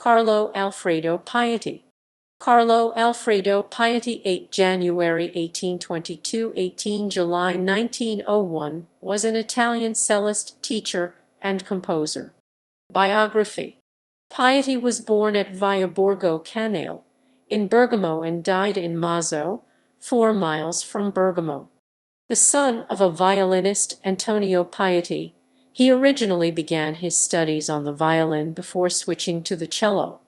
Carlo Alfredo Piatti. Carlo Alfredo Piatti, 8 January 1822 – 18 July 1901, was an Italian cellist, teacher, and composer. Biography. Piatti was born at Via Borgo Canale, in Bergamo, and died in Mazzo, 4 miles from Bergamo. The son of a violinist, Antonio Piatti, he originally began his studies on the violin before switching to the cello.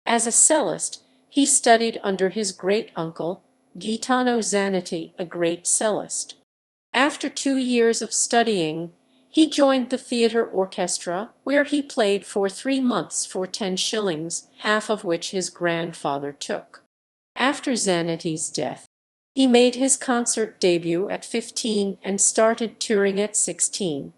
As a cellist, he studied under his great-uncle, Gaetano Zanetti, a great cellist. After 2 years of studying, he joined the theatre orchestra, where he played for 3 months for 10 shillings, half of which his grandfather took. After Zanetti's death, he made his concert debut at 15 and started touring at 16.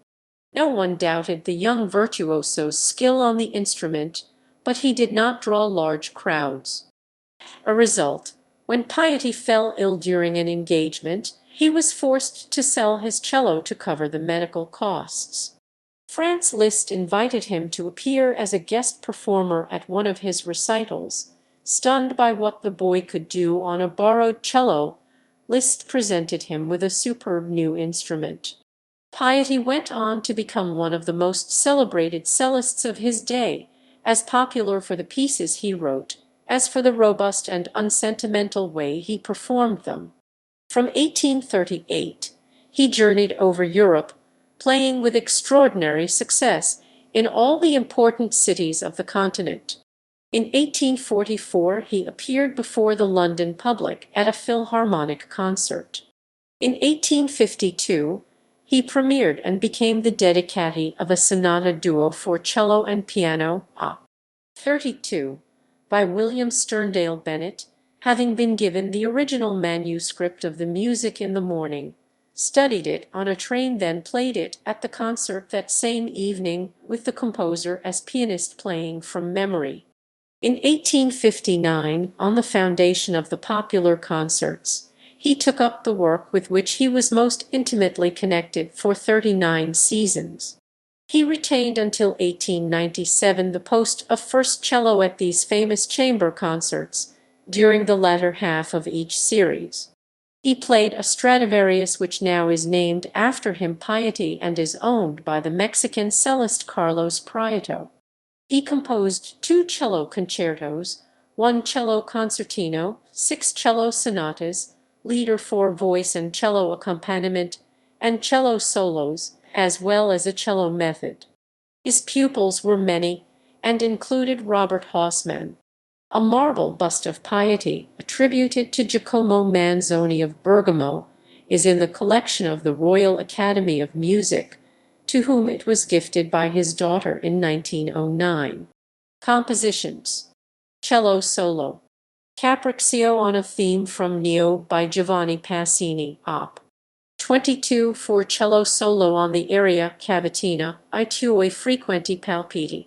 No one doubted the young virtuoso's skill on the instrument, but he did not draw large crowds. A result, when Piatti fell ill during an engagement, he was forced to sell his cello to cover the medical costs. Franz Liszt invited him to appear as a guest performer at one of his recitals. Stunned by what the boy could do on a borrowed cello, Liszt presented him with a superb new instrument. Piatti went on to become one of the most celebrated cellists of his day, as popular for the pieces he wrote as for the robust and unsentimental way he performed them. From 1838, he journeyed over Europe, playing with extraordinary success in all the important cities of the continent. In 1844, he appeared before the London public at a Philharmonic concert. In 1852, he premiered and became the dedicatee of a sonata duo for cello and piano, Op. 32, by William Sterndale Bennett, having been given the original manuscript of the music in the morning, studied it on a train, then played it at the concert that same evening, with the composer as pianist playing from memory. In 1859, on the foundation of the popular concerts, he took up the work with which he was most intimately connected for 39 seasons. He retained until 1897 the post of first cello at these famous chamber concerts, during the latter half of each series. He played a Stradivarius which now is named after him, Piatti, and is owned by the Mexican cellist Carlos Prieto. He composed 2 cello concertos, 1 cello concertino, 6 cello sonatas, lieder for voice and cello accompaniment, and cello solos, as well as a cello method. His pupils were many, and included Robert Hausmann. A marble bust of Piatti, attributed to Giacomo Manzoni of Bergamo, is in the collection of the Royal Academy of Music, to whom it was gifted by his daughter in 1909. Compositions. Cello solo. Capriccio on a theme from Neo by Giovanni Passini, Op. 22 for cello solo on the aria Cavatina, I tuoi frequenti palpiti.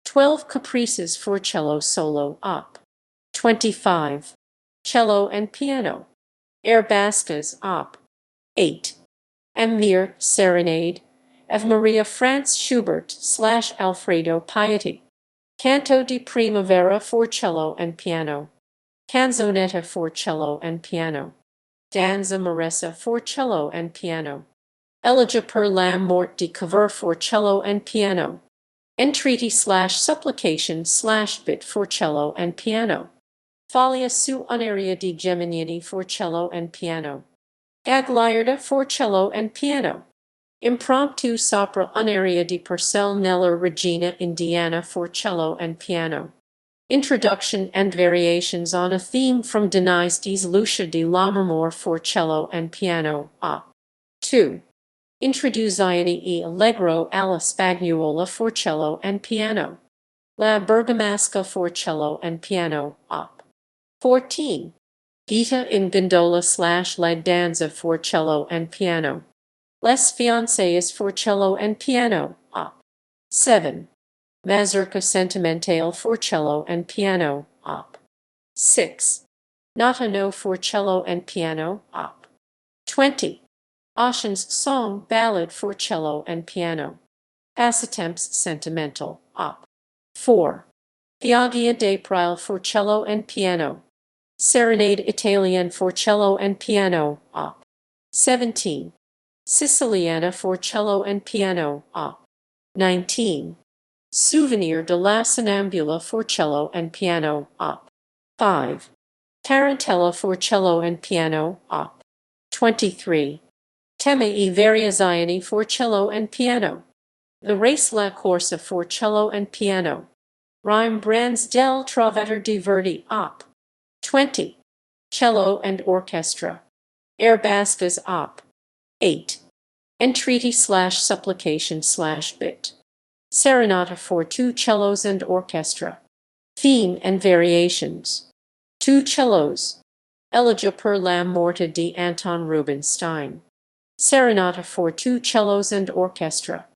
12 caprices for cello solo, Op. 25. Cello and piano. Air Basques, Op. 8. Amir, Serenade, of Maria Franz Schubert / Alfredo Piatti. Canto di Primavera for cello and piano. Canzonetta for cello and piano. Danza Maressa for cello and piano. Elegia per la morte di Cavour for cello and piano. Entreaty / supplication / bit for cello and piano. Foglia su un'aria di Geminiani for cello and piano. Gagliarda for cello and piano. Impromptu sopra un'aria di Purcell nella Regina Indiana for cello and piano. Introduction and variations on a theme from Dynasties Lucia di Lammermoor for cello and piano, Op. 2. Introduzione e Allegro alla Spagnuola for cello and piano. La Bergamasca for cello and piano, Op. 14. Gita in Gondola / La Danza for cello and piano. Les Fiancées for cello and piano, Op. 7. Mazurka Sentimentale for cello and piano, Op. 6. Nota no for cello and piano, Op. 20. Ossian's Song Ballad for cello and piano. Passatemps Sentimental, Op. 4. Piaggia dei Pril for cello and piano. Serenade Italienne for cello and piano, Op. 17. Siciliana for cello and piano, Op. 19. Souvenir de la Sonnambula for cello and piano, Op. 5. Tarantella for cello and piano, Op. 23. Temme e variazioni for cello and piano. The Race la Corsa for cello and piano. Rime Brands del Trovatore di Verdi, Op. 20. Cello and orchestra. Air Basques, Op. 8. Entreaty/supplication/bit. Serenata for two cellos and orchestra. Theme and variations. Two cellos. Elegia per la morte di Anton Rubinstein. Serenata for two cellos and orchestra.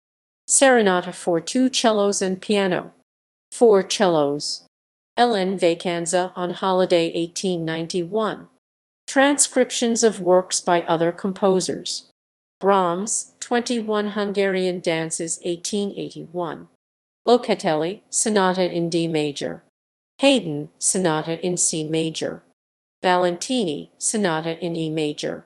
Serenata for two cellos and piano. Four cellos. Ellen Vacanza on Holiday 1891. Transcriptions of works by other composers. Brahms, 21 Hungarian Dances 1881. Locatelli, Sonata in D major. Haydn, Sonata in C major. Valentini, Sonata in E major.